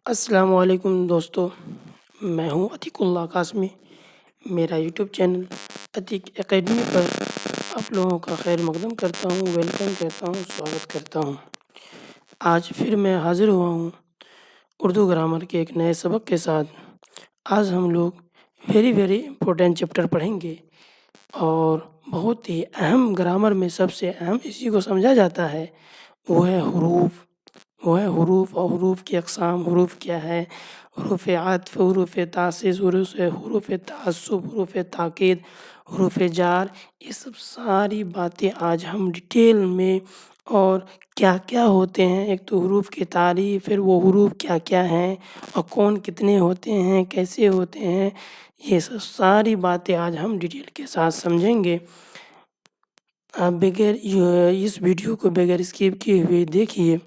السلام علیکم دوستو، میں ہوں عتیق اللہ قاسمی۔ میرا یوٹیوب چینل عتیق اکیڈمی پر آپ لوگوں کا خیر مقدم کرتا ہوں، ویلکم کہتا ہوں، سواگت کرتا ہوں۔ آج پھر میں حاضر ہوا ہوں اردو گرامر کے ایک نئے سبق کے ساتھ۔ آج ہم لوگ ویری امپورٹنٹ چیپٹر پڑھیں گے اور بہت ہی اہم گرامر میں سب سے اہم اسی کو سمجھا جاتا ہے، وہ ہے حروف۔ اور حروف کی اقسام۔ حروف کیا ہے؟ حروف عطف، حروف تاسیس، حروف تعصب، حروف تاکید، حروف جار، یہ سب ساری باتیں آج ہم ڈیٹیل میں، اور کیا کیا ہوتے ہیں، ایک تو حروف کی تعریف، پھر وہ حروف کیا کیا ہیں اور کون کتنے ہوتے ہیں، کیسے ہوتے ہیں، یہ سب ساری باتیں آج ہم ڈیٹیل کے ساتھ سمجھیں گے۔ آپ بغیر اس ویڈیو کو بغیر اسکپ کیے ہوئے دیکھیے۔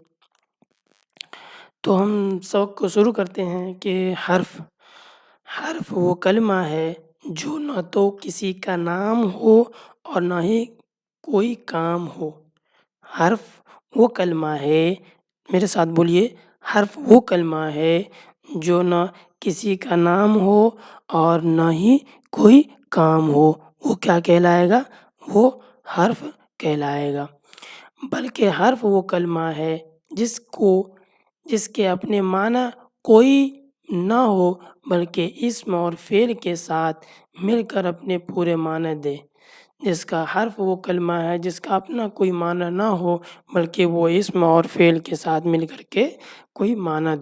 تو ہم سبق کو شروع کرتے ہیں کہ حرف وہ کلمہ ہے جو نہ تو کسی کا نام ہو اور نہ ہی کوئی کام ہو۔ حرف وہ کلمہ ہے، میرے ساتھ بولیے، حرف وہ کلمہ ہے جو نہ کسی کا نام ہو اور نہ ہی کوئی کام ہو، وہ کیا کہلائے گا؟ وہ حرف کہلائے گا۔ بلکہ حرف وہ کلمہ ہے جس کے اپنے معنی کوئی نہ ہو بلکہ اسم اور فعل کے ساتھ مل کر اپنے پورے معنی دے۔ جس کا حرف وہ کلمہ ہے جس کا اپنا کوئی معنی نہ ہو بلکہ وہ اسم اور فعل کے ساتھ مل کر کے کوئی معنی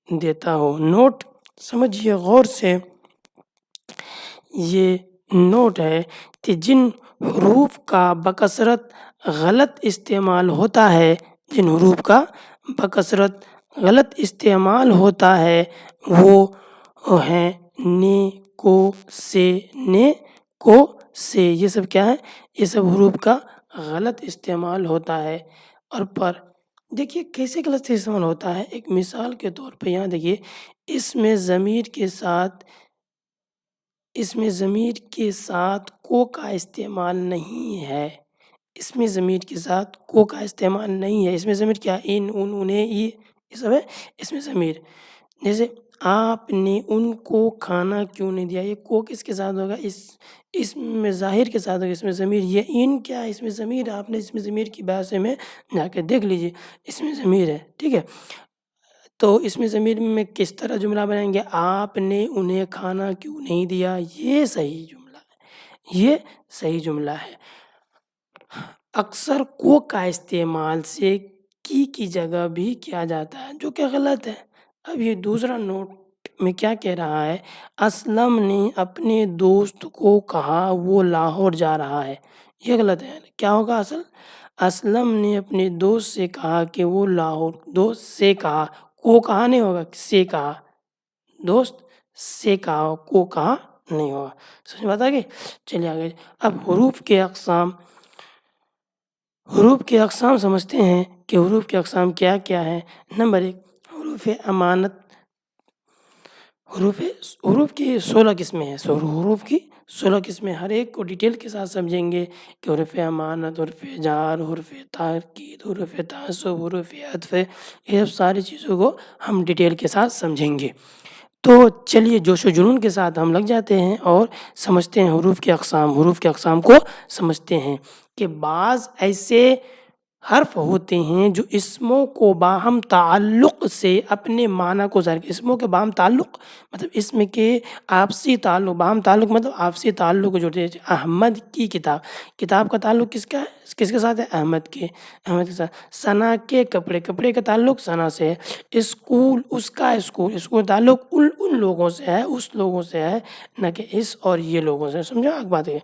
دیتا ہو۔ نوٹ سمجھیے غور سے، یہ نوٹ ہے کہ جن حروف کا بکثرت غلط استعمال ہوتا ہے، جن حروف کا بکثرت غلط استعمال ہوتا ہے وہ ہیں نے کو سے۔ یہ سب کیا ہے؟ یہ سب حروف کا غلط استعمال ہوتا ہے۔ اور پر دیکھیے کیسے غلط استعمال ہوتا ہے، ایک مثال کے طور پہ یہاں دیکھیے، اس میں ضمیر کے ساتھ کو کا استعمال نہیں ہے۔ اس میں ضمیر کے ساتھ کو کا استعمال نہیں ہے۔ اس میں ضمیر کیا؟ ان، انہیں، یہ سب ہے اس میں ضمیر۔ جیسے آپ نے ان کو کھانا کیوں نہیں دیا، یہ کو کس کے ساتھ ہوگا؟ اس میں ظاہر کے ساتھ ہوگا، اس میں ضمیر۔ یہ ان کیا ہے؟ اس میں ضمیر۔ آپ نے اس میں ضمیر کی بحث میں جا کے دیکھ لیجیے، اس میں ضمیر ہے، ٹھیک ہے۔ تو اس میں ضمیر میں کس طرح جملہ بنائیں گے؟ آپ نے انہیں کھانا کیوں نہیں دیا، یہ صحیح جملہ ہے، یہ صحیح جملہ ہے۔ اکثر کو کا استعمال سے کی جگہ بھی کیا جاتا ہے جو کہ غلط ہے۔ اب یہ دوسرا نوٹ میں کیا کہہ رہا ہے؟ اسلم نے اپنے دوست کو کہا وہ لاہور جا رہا ہے، یہ غلط ہے۔ کیا ہوگا اصل؟ اسلم نے اپنے دوست سے کہا کہ وہ لاہور، دوست سے کہا، کو کہا نہیں ہوگا، سے کہا، دوست سے کہا، کو کہا نہیں ہوگا۔ سمجھ بات آ گئی؟ چلیے آگے۔ اب حروف کے اقسام سمجھتے ہیں کہ حروف کے اقسام کیا کیا ہے۔ نمبر 1، حروف امانت۔ حروف کی 16 قسمیں ہیں، حروف کی 16 قسمیں، ہر ایک کو ڈیٹیل کے ساتھ سمجھیں گے کہ حروف امانت، حروف جار، حروف تاکید، حروف تعصب، حروف عطف، یہ ساری چیزوں کو ہم ڈیٹیل کے ساتھ سمجھیں گے۔ تو چلیے جوش و جنون کے ساتھ ہم لگ جاتے ہیں اور سمجھتے ہیں حروف کے اقسام۔ حروف کے اقسام کو سمجھتے ہیں کہ بعض ایسے حرف ہوتے ہیں جو اسموں کو باہم تعلق سے اپنے معنی کو ظاہر کرتے ہیں۔ اسموں کے باہم تعلق مطلب اسم کے آپسی تعلق، باہم تعلق مطلب آپسی تعلق کو جوڑتے ہیں۔ احمد کی کتاب کا تعلق کس کے ساتھ ہے؟ احمد کے ساتھ۔ ثنا کے کپڑے کا تعلق ثنا سے ہے۔ اسکول، اس کا تعلق ان لوگوں سے ہے، اس لوگوں سے ہے، نہ کہ اس اور یہ لوگوں سے۔ سمجھو ایک بات ہے۔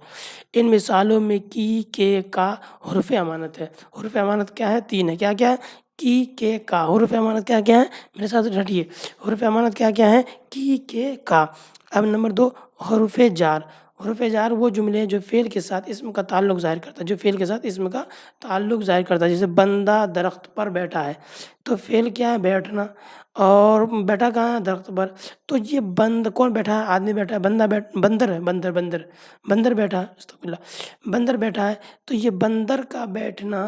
ان مثالوں میں کی، کے، کا حروف امانت ہے۔ حروف امانت کیا ہے؟ 3 ہے۔ کیا کیا ہے؟ کی، کے، کا۔ حروف امانت کیا کیا ہے؟ میرے ساتھ رٹیے، حروف امانت کیا کیا ہے؟ کی، کے، کا۔ اب نمبر 2، حروف جار۔ حروف جار وہ جملے ہیں جو فعل کے ساتھ اسم کا تعلق ظاہر کرتا ہے، جو فعل کے ساتھ اسم کا تعلق ظاہر کرتا ہے۔ جیسے بندہ درخت پر بیٹھا ہے، تو فعل کیا ہے؟ بیٹھنا، اور بیٹھا کہاں ہے؟ درخت پر۔ تو یہ کون بیٹھا ہے؟ آدمی بیٹھا ہے، بندر ہے، بندر بیٹھا ہے، استغفر اللہ، بندر بیٹھا ہے۔ تو یہ بندر کا بیٹھنا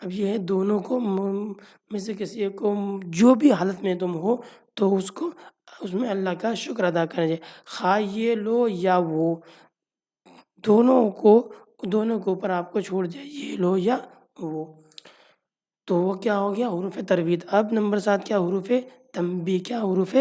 اب یہ ہے دونوں کو میں سے کسی ایک کو جو بھی حالت میں تم ہو تو اس میں اللہ کا شکر ادا کرنا چاہیے، خواہ یہ لو یا وہ، دونوں کے اوپر آپ کو چھوڑ دیا، یہ لو یا وہ۔ تو وہ کیا ہو گیا؟ حروف تربیت۔ اب نمبر 7 کیا؟ حروف تنبیہ۔ کیا؟ حروف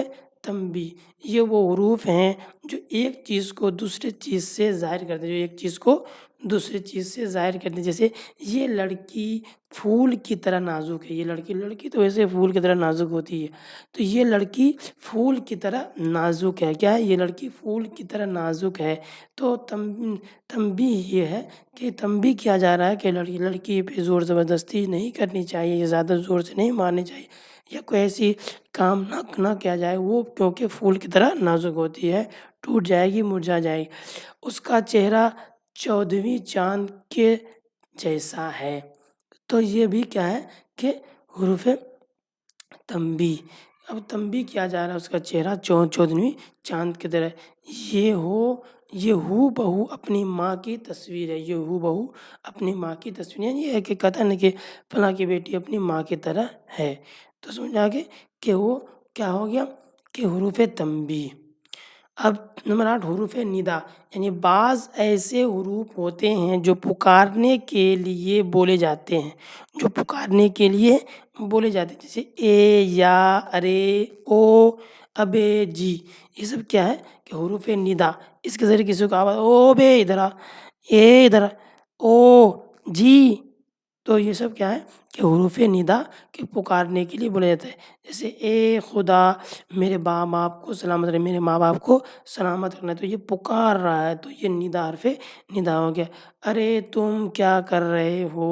تنبیہ۔ یہ وہ حروف ہیں جو ایک چیز کو دوسرے چیز سے ظاہر کرتے ہیں، جو ایک چیز کو دوسری چیز سے ظاہر کرتے ہیں۔ جیسے یہ لڑکی پھول کی طرح نازک ہے، یہ لڑکی تو ویسے پھول کی طرح نازک ہوتی ہے، تو یہ لڑکی پھول کی طرح نازک ہے۔ کیا ہے؟ یہ لڑکی پھول کی طرح نازک ہے۔ تو تنبیہ یہ ہے کہ تنبیہ کیا جا رہا ہے کہ لڑکی پہ زور زبردستی نہیں کرنی چاہیے، یا زیادہ زور سے نہیں مارنی چاہیے، یا کوئی ایسی کام نہ کیا جائے، وہ کیونکہ پھول کی طرح نازک ہوتی ہے، ٹوٹ جائے گی، مرجھا جائے گی۔ اس کا چہرہ 14ویں چاند کے جیسا ہے۔ تو یہ بھی کیا ہے کہ حروف تنبیہ۔ اب تنبیہ کیا جا رہا ہے، اس کا چہرہ 14ویں چاند کی طرح، یہ ہو بہو اپنی ماں کی تصویر ہے، یہ ہو بہو اپنی ماں کی تصویر ہے۔ یہ ہے کہ کہتا ہے نا کہ فلاں کی بیٹی اپنی ماں کی طرح ہے۔ تو سمجھ آگے کہ وہ کیا ہو گیا کہ حروف تنبیہ۔ اب نمبر 8 حروف ندا، یعنی بعض ایسے حروف ہوتے ہیں جو پکارنے کے لیے بولے جاتے ہیں، جیسے اے، یا، ارے، او، ابے، جی۔ یہ سب کیا ہے کہ حروف ندا۔ اس کے ذریعے کسی کو آواز، او بے ادھر آ، اے ادھر آ، او جی، تو یہ سب کیا ہے کہ حروف ندا کے پکارنے کے لیے بولا جاتا ہے۔ جیسے اے خدا میرے ماں باپ کو سلامت رکھنا، میرے ماں باپ کو سلامت رکھنا، تو یہ پکار رہا ہے، تو یہ ندا، حرف ندا ہو گیا۔ ارے تم کیا کر رہے ہو،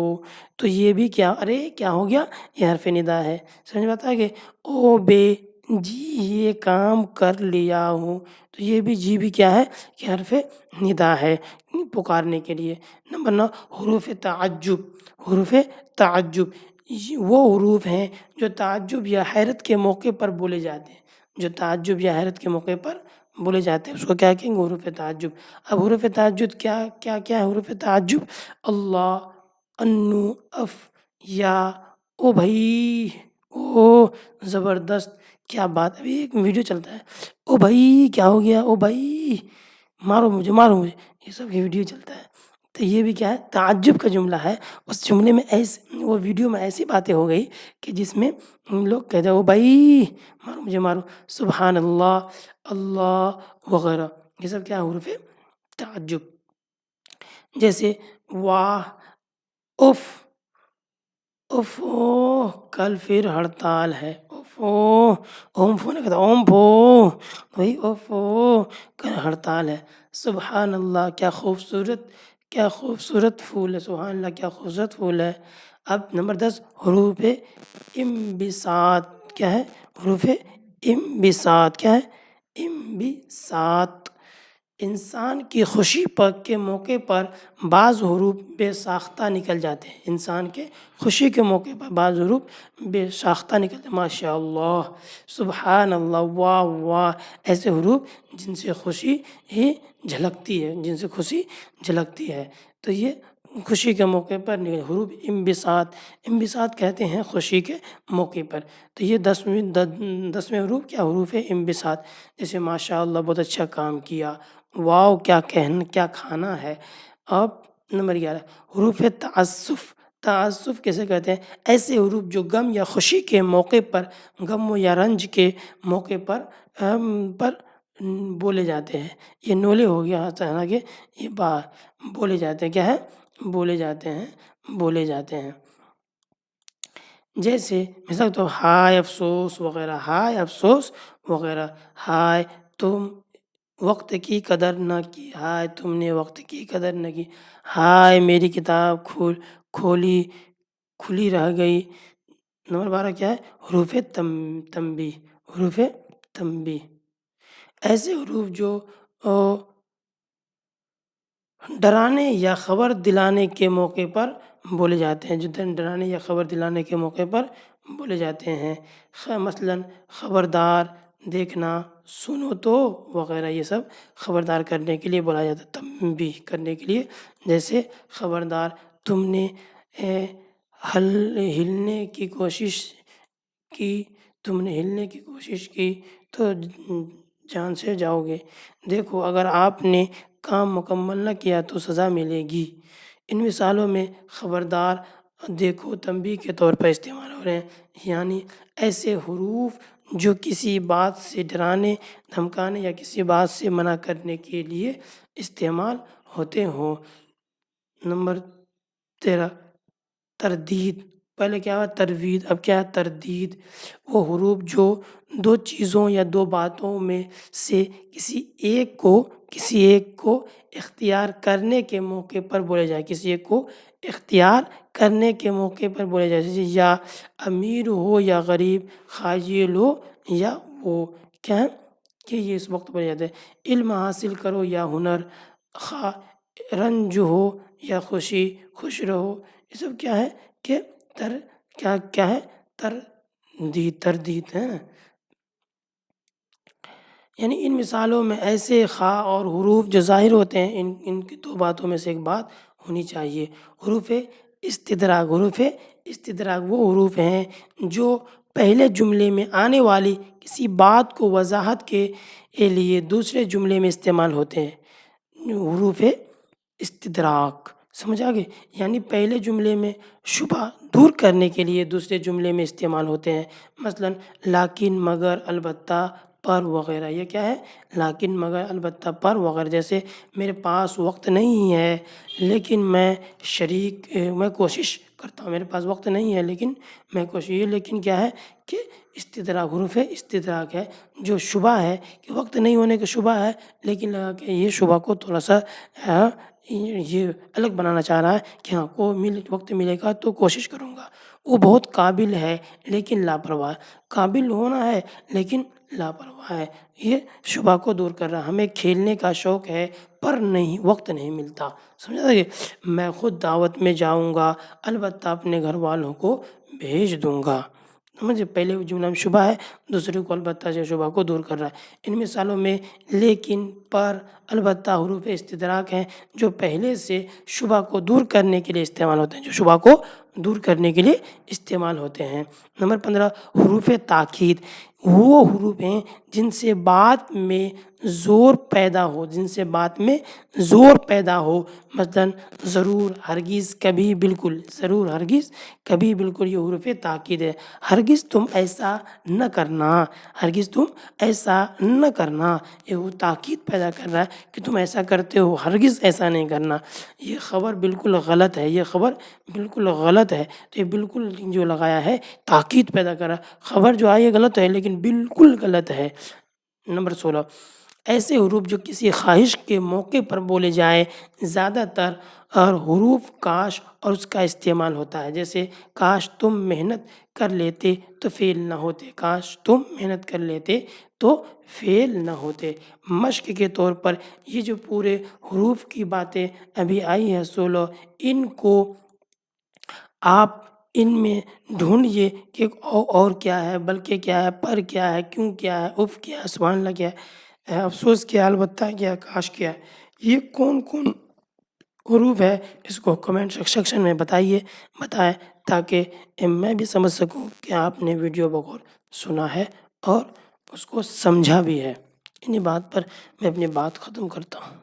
تو یہ بھی کیا، ارے کیا ہو گیا؟ یہ حرف ندا ہے۔ سمجھ میں آتا ہے کہ او بے جی یہ کام کر لیا ہوں، تو یہ بھی جی بھی کیا ہے کہ حرف ندا ہے، پکارنے کے لیے۔ نمبر 9 حروف تعجب۔ حروف تعجب وہ حروف ہیں جو تعجب یا حیرت کے موقع پر بولے جاتے ہیں، جو تعجب یا حیرت کے موقع پر بولے جاتے ہیں، اس کو کیا کہیں گے؟ حروف تعجب۔ اب حروف تعجب کیا ہے؟ حروف تعجب اللہ، انو، اف، یا، او بھائی، او زبردست، کیا بات، ابھی ایک ویڈیو چلتا ہے، او بھائی کیا ہو گیا، او بھائی مارو مجھے، یہ سب ویڈیو چلتا ہے۔ تو یہ بھی کیا ہے؟ تعجب کا جملہ ہے۔ اس جملے میں وہ ویڈیو میں ایسی باتیں ہو گئی کہ جس میں لوگ کہتے ہیں او بھائی مارو مجھے، مارو، سبحان اللہ، اللہ وغیرہ، یہ سب کیا حروف تعجب۔ جیسے واہ، اف، اوہ کل پھر ہڑتال ہے، اوم فو نہیں کہتا، اوم فو، بھائی اوفو کل ہڑتال ہے۔ سبحان اللہ کیا خوبصورت پھول ہے، سبحان اللہ کیا خوبصورت پھول ہے۔ اب نمبر 10 حروف انبساط۔ کیا ہے؟ حروف انبساط۔ کیا ہے؟ انبساط۔ انسان کی خوشی کے موقع پر بعض حروف بے ساختہ نکل جاتے ہیں، انسان کے خوشی کے موقع پر بعض حروف بے ساختہ نکلتے ہیں، ماشاء اللہ، سبحان اللہ، واہ واہ، ایسے حروف جن سے خوشی ہی جھلکتی ہے، تو یہ خوشی کے موقع پر حروف انبساط کہتے ہیں خوشی کے موقع پر۔ تو یہ 10ویں حروف کیا؟ حروف انبساط۔ جیسے ماشاء اللہ بہت اچھا کام کیا، واو کیا کھانا ہے۔ اب نمبر 11 حروف تعسف۔ تعسف کیسے کہتے ہیں؟ ایسے حروف جو غم یا خوشی کے موقع پر، غم یا رنج کے موقع پر بولے جاتے ہیں۔ یہ نولے ہو گیا، حالانکہ یہ بولے جاتے ہیں۔ کیا ہے؟ بولے جاتے ہیں۔ جیسے مثال تو ہائے افسوس وغیرہ، ہائے افسوس وغیرہ، ہائے تم وقت کی قدر نہ کی، ہائے تم نے وقت کی قدر نہ کی، ہائے میری کتاب کھلی رہ گئی۔ نمبر 12 کیا ہے؟ حروف تنبیہ۔ حروف تنبیہ ایسے حروف جو ڈرانے یا خبر دلانے کے موقع پر بولے جاتے ہیں، جو ڈرانے یا خبر دلانے کے موقع پر بولے جاتے ہیں۔ مثلاً خبردار، دیکھنا، سنو تو وغیرہ، یہ سب خبردار کرنے کے لیے بولا جاتا ہے، تنبیہ کرنے کے لیے۔ جیسے خبردار، تم نے ہلنے کی کوشش کی تم نے ہلنے کی کوشش کی تو جان سے جاؤ گے۔ دیکھو اگر آپ نے کام مکمل نہ کیا تو سزا ملے گی۔ ان مثالوں میں خبردار، دیکھو، تنبیہ کے طور پر استعمال ہو رہے ہیں، یعنی ایسے حروف جو کسی بات سے ڈرانے، دھمکانے یا کسی بات سے منع کرنے کے لیے استعمال ہوتے ہوں۔ نمبر 13، تردید۔ پہلے کیا ہوا؟ تروید، اب کیا ہے؟ تردید۔ وہ حروف جو دو چیزوں یا دو باتوں میں سے کسی ایک کو اختیار کرنے کے موقع پر بولے جائے، کسی ایک کو اختیار کرنے کے موقع پر بولے جائے، جیسے یا امیر ہو یا غریب، خاجل ہو یا وہ، کیا ہے کہ یہ اس وقت بولے جاتے ہیں۔ علم حاصل کرو یا ہنر، رنج ہو یا خوشی، خوش رہو، یہ سب کیا ہے کہ کیا ہے؟ تردید ہے نا۔ یعنی ان مثالوں میں ایسے خواہ اور حروف جو ظاہر ہوتے ہیں، ان کی دو باتوں میں سے ایک بات ہونی چاہیے۔ حروف استدراک، حروف استدراک وہ حروف ہیں جو پہلے جملے میں آنے والی کسی بات کو وضاحت کے لیے دوسرے جملے میں استعمال ہوتے ہیں۔ حروف استدراک سمجھ آ گئے؟ یعنی پہلے جملے میں شبہ دور کرنے کے لیے دوسرے جملے میں استعمال ہوتے ہیں، مثلاً لیکن، مگر، البتہ، پر وغیرہ۔ یہ کیا ہے؟ لیکن، مگر، البتہ، پر وغیرہ۔ جیسے میرے پاس وقت نہیں ہے لیکن میں کوشش کرتا ہوں۔ میرے پاس وقت نہیں ہے لیکن میں کوشش، یہ لیکن کیا ہے کہ استدراک، حروف استدراک ہے، جو شبہ ہے کہ وقت نہیں ہونے کا شبہ ہے، لیکن لگا کہ یہ شبہ کو تھوڑا سا یہ الگ بنانا چاہ رہا ہے کہ ہاں وقت ملے گا تو کوشش کروں گا۔ وہ بہت قابل ہے لیکن لاپرواہ ہے، قابل ہونا ہے لیکن لاپرواہ ہے، یہ شبہ کو دور کر رہا ہے۔ ہمیں کھیلنے کا شوق ہے پر وقت نہیں ملتا، سمجھا یہ؟ میں خود دعوت میں جاؤں گا، البتہ اپنے گھر والوں کو بھیج دوں گا۔ سمجھے؟ پہلے جملہ میں شبہ ہے، دوسرے کو البتہ سے شبہ کو دور کر رہا ہے۔ ان مثالوں میں لیکن، پر، البتہ حروف استدراک ہیں جو پہلے سے شبہ کو دور کرنے کے لیے استعمال ہوتے ہیں، جو شبہ کو دور کرنے کے لیے استعمال ہوتے ہیں۔ نمبر 15، حروف تاکید۔ وہ حروف ہیں جن سے بات میں زور پیدا ہو، جن سے بات میں زور پیدا ہو، مثلاً ضرور، ہرگز، کبھی، بالکل۔ ضرور، ہرگز، کبھی، بالکل، یہ حروف تاکید ہے۔ ہرگز تم ایسا نہ کرنا، ہرگز تم ایسا نہ کرنا، یہ وہ تاکید پیدا کر رہا ہے کہ تم ایسا کرتے ہو، ہرگز ایسا نہیں کرنا۔ یہ خبر بالکل غلط ہے، یہ خبر بالکل غلط ہے، تو یہ بالکل جو لگایا ہے تاکید پیدا کر رہا ہے، خبر جو آئی ہے غلط ہے لیکن بالکل غلط ہے۔ نمبر 16، ایسے حروف جو کسی خواہش کے موقع پر بولے جائیں، زیادہ تر اور حروف کاش اور اس کا استعمال ہوتا ہے، جیسے کاش تم محنت کر لیتے تو فیل نہ ہوتے، کاش تم محنت کر لیتے تو فیل نہ ہوتے۔ مشق کے طور پر یہ جو پورے حروف کی باتیں ابھی آئی ہیں 16، ان کو آپ ان میں ڈھونڈیے کہ اور کیا ہے، بلکہ کیا ہے، پر کیا ہے، کیوں کیا ہے، اف کیا ہے، سبحان اللہ کیا ہے، افسوس کیا ہے، البتہ کیا ہے، کاش کیا ہے، یہ کون کون حروف ہے، اس کو کمنٹ سیکشن میں بتائیں تاکہ میں بھی سمجھ سکوں کہ آپ نے ویڈیو بغور سنا ہے اور اس کو سمجھا بھی ہے۔ انہی بات پر میں اپنی بات ختم کرتا ہوں۔